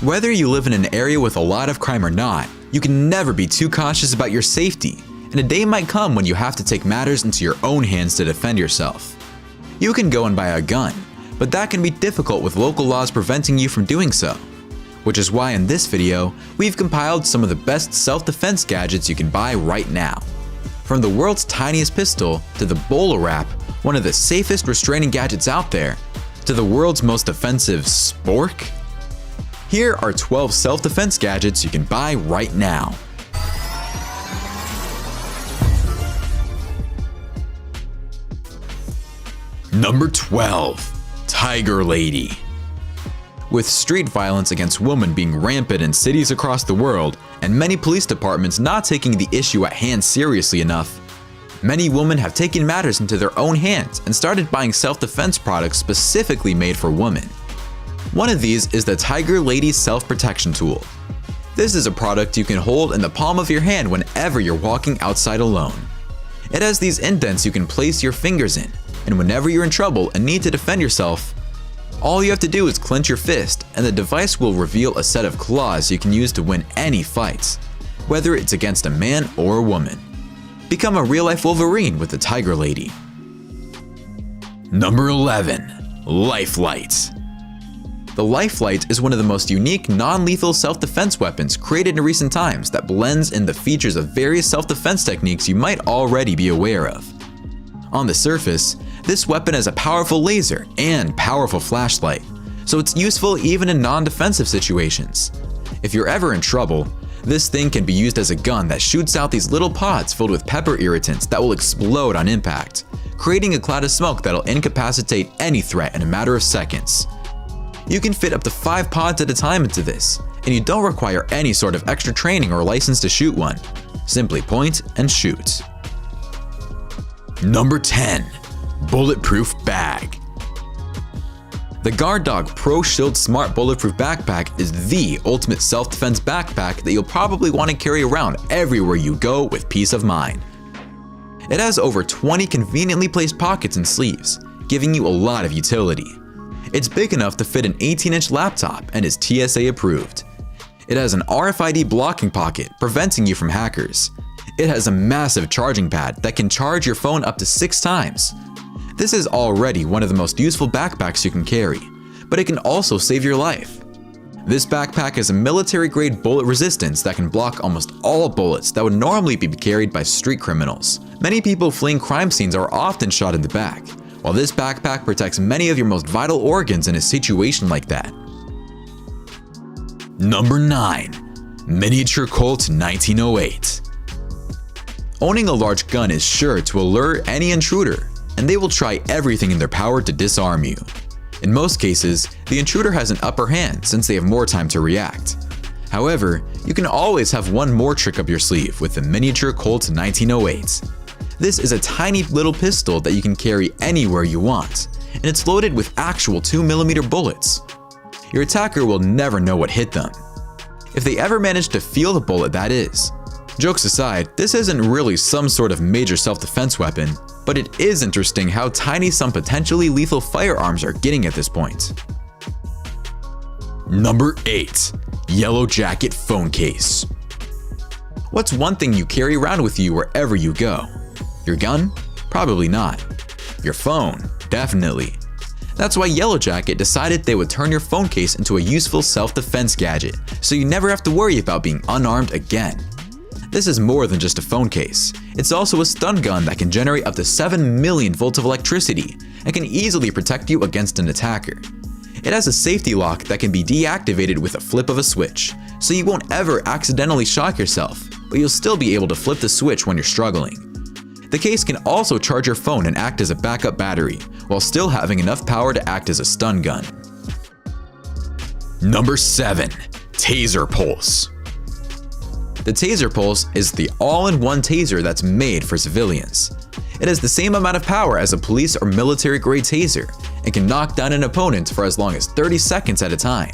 Whether you live in an area with a lot of crime or not, you can never be too cautious about your safety, and a day might come when you have to take matters into your own hands to defend yourself. You can go and buy a gun, but that can be difficult with local laws preventing you from doing so. Which is why in this video, we've compiled some of the best self-defense gadgets you can buy right now. From the world's tiniest pistol to the Bola Wrap, one of the safest restraining gadgets out there, to the world's most offensive Spork. Here are 12 self-defense gadgets you can buy right now. Number 12. Tiger Lady. With street violence against women being rampant in cities across the world, and many police departments not taking the issue at hand seriously enough, many women have taken matters into their own hands and started buying self-defense products specifically made for women. One of these is the Tiger Lady Self-Protection Tool. This is a product you can hold in the palm of your hand whenever you're walking outside alone. It has these indents you can place your fingers in, and whenever you're in trouble and need to defend yourself, all you have to do is clench your fist and the device will reveal a set of claws you can use to win any fights, whether it's against a man or a woman. Become a real-life Wolverine with the Tiger Lady. Number 11. Lifelight. The Lifelight is one of the most unique non-lethal self-defense weapons created in recent times that blends in the features of various self-defense techniques you might already be aware of. On the surface, this weapon has a powerful laser and powerful flashlight, so it's useful even in non-defensive situations. If you're ever in trouble, this thing can be used as a gun that shoots out these little pods filled with pepper irritants that will explode on impact, creating a cloud of smoke that'll incapacitate any threat in a matter of seconds. You can fit up to 5 pods at a time into this, and you don't require any sort of extra training or license to shoot one. Simply point and shoot. Number 10. Bulletproof Bag. The Guard Dog Pro Shield Smart Bulletproof Backpack is the ultimate self-defense backpack that you'll probably want to carry around everywhere you go with peace of mind. It has over 20 conveniently placed pockets and sleeves, giving you a lot of utility. It's big enough to fit an 18-inch laptop and is TSA approved. It has an RFID blocking pocket preventing you from hackers. It has a massive charging pad that can charge your phone up to 6 times. This is already one of the most useful backpacks you can carry, but it can also save your life. This backpack has a military-grade bullet resistance that can block almost all bullets that would normally be carried by street criminals. Many people fleeing crime scenes are often shot in the back, while this backpack protects many of your most vital organs in a situation like that. Number 9. Miniature Colt 1908. Owning a large gun is sure to allure any intruder, and they will try everything in their power to disarm you. In most cases, the intruder has an upper hand since they have more time to react. However, you can always have one more trick up your sleeve with the Miniature Colt 1908. This is a tiny little pistol that you can carry anywhere you want, and it's loaded with actual 2mm bullets. Your attacker will never know what hit them. If they ever manage to feel the bullet, that is. Jokes aside, this isn't really some sort of major self-defense weapon, but it is interesting how tiny some potentially lethal firearms are getting at this point. Number 8. Yellow Jacket Phone Case. What's one thing you carry around with you wherever you go? Your gun? Probably not. Your phone? Definitely. That's why Yellow Jacket decided they would turn your phone case into a useful self-defense gadget, so you never have to worry about being unarmed again. This is more than just a phone case. It's also a stun gun that can generate up to 7 million volts of electricity and can easily protect you against an attacker. It has a safety lock that can be deactivated with a flip of a switch, so you won't ever accidentally shock yourself, but you'll still be able to flip the switch when you're struggling. The case can also charge your phone and act as a backup battery, while still having enough power to act as a stun gun. Number 7. Taser Pulse. The Taser Pulse is the all-in-one taser that's made for civilians. It has the same amount of power as a police or military-grade taser and can knock down an opponent for as long as 30 seconds at a time.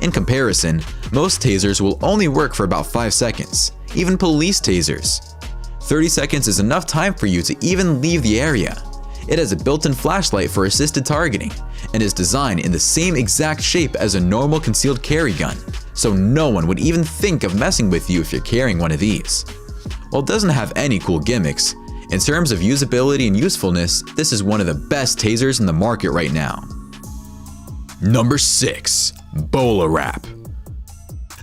In comparison, most tasers will only work for about 5 seconds, even police tasers. 30 seconds is enough time for you to even leave the area. It has a built-in flashlight for assisted targeting, and is designed in the same exact shape as a normal concealed carry gun, so no one would even think of messing with you if you're carrying one of these. While it doesn't have any cool gimmicks, in terms of usability and usefulness, this is one of the best tasers in the market right now. Number 6. Bola Wrap.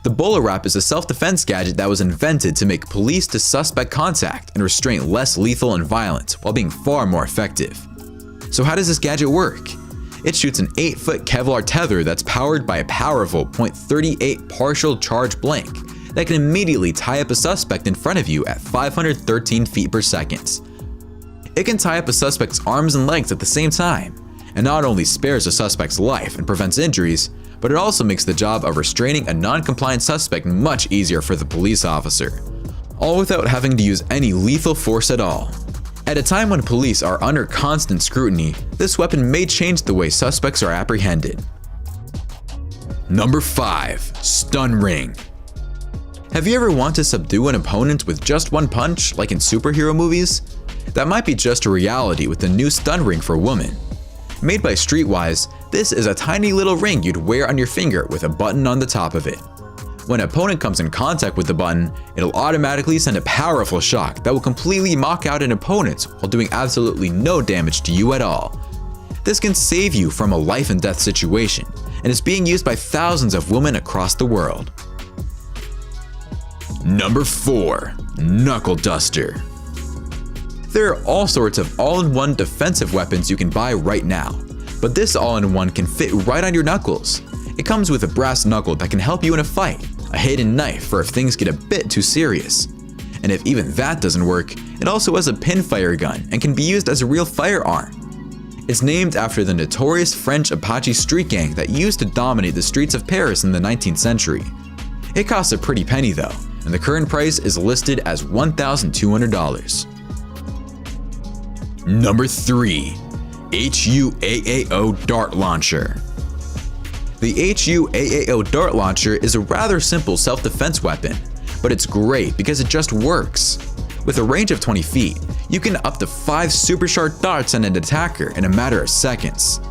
The Bola Wrap is a self-defense gadget that was invented to make police to suspect contact and restraint less lethal and violent while being far more effective. So how does this gadget work? It shoots an 8-foot Kevlar tether that's powered by a powerful .38 partial charge blank that can immediately tie up a suspect in front of you at 513 feet per second. It can tie up a suspect's arms and legs at the same time, and not only spares a suspect's life and prevents injuries, but it also makes the job of restraining a non-compliant suspect much easier for the police officer, all without having to use any lethal force at all. At a time when police are under constant scrutiny, this weapon may change the way suspects are apprehended. Number 5. Stun Ring. Have you ever wanted to subdue an opponent with just one punch, like in superhero movies? That might be just a reality with the new Stun Ring for women. Made by Streetwise, this is a tiny little ring you'd wear on your finger with a button on the top of it. When an opponent comes in contact with the button, it'll automatically send a powerful shock that will completely knock out an opponent while doing absolutely no damage to you at all. This can save you from a life and death situation, and is being used by thousands of women across the world. Number 4. Knuckle Duster. There are all sorts of all-in-one defensive weapons you can buy right now, but this all-in-one can fit right on your knuckles. It comes with a brass knuckle that can help you in a fight, a hidden knife for if things get a bit too serious. And if even that doesn't work, it also has a pinfire gun and can be used as a real firearm. It's named after the notorious French Apache street gang that used to dominate the streets of Paris in the 19th century. It costs a pretty penny though, and the current price is listed as $1,200. Number 3. HUAAO Dart Launcher. The HUAAO Dart Launcher is a rather simple self-defense weapon, but it's great because it just works. With a range of 20 feet, you can up to 5 super sharp darts at an attacker in a matter of seconds.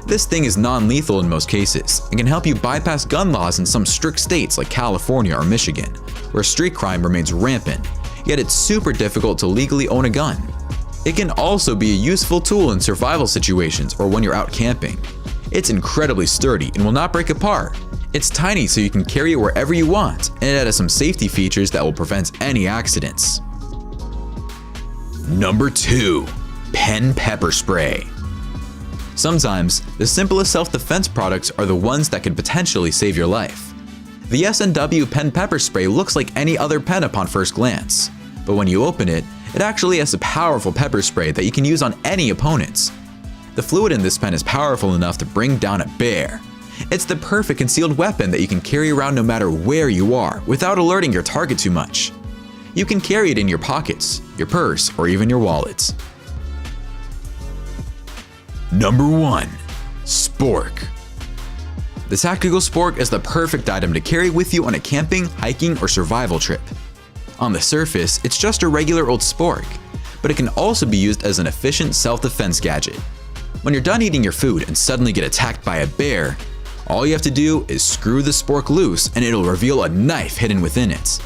This thing is non-lethal in most cases and can help you bypass gun laws in some strict states like California or Michigan, where street crime remains rampant, yet it's super difficult to legally own a gun. It can also be a useful tool in survival situations or when you're out camping. It's incredibly sturdy and will not break apart. It's tiny so you can carry it wherever you want, and it has some safety features that will prevent any accidents. Number 2. Pen Pepper Spray. Sometimes, the simplest self-defense products are the ones that could potentially save your life. The S&W Pen Pepper Spray looks like any other pen upon first glance, but when you open it, it actually has a powerful pepper spray that you can use on any opponents. The fluid in this pen is powerful enough to bring down a bear. It's the perfect concealed weapon that you can carry around no matter where you are without alerting your target too much. You can carry it in your pockets, your purse, or even your wallet. Number 1. Spork. The tactical Spork is the perfect item to carry with you on a camping, hiking, or survival trip. On the surface, it's just a regular old Spork, but it can also be used as an efficient self-defense gadget. When you're done eating your food and suddenly get attacked by a bear, all you have to do is screw the Spork loose and it'll reveal a knife hidden within it.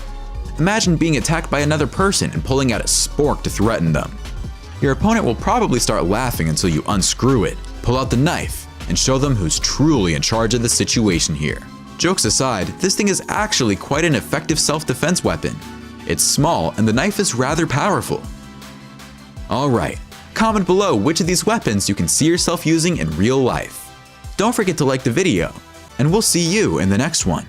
Imagine being attacked by another person and pulling out a Spork to threaten them. Your opponent will probably start laughing until you unscrew it, pull out the knife, and show them who's truly in charge of the situation here. Jokes aside, this thing is actually quite an effective self-defense weapon. It's small and the knife is rather powerful. Alright, comment below which of these weapons you can see yourself using in real life. Don't forget to like the video, and we'll see you in the next one.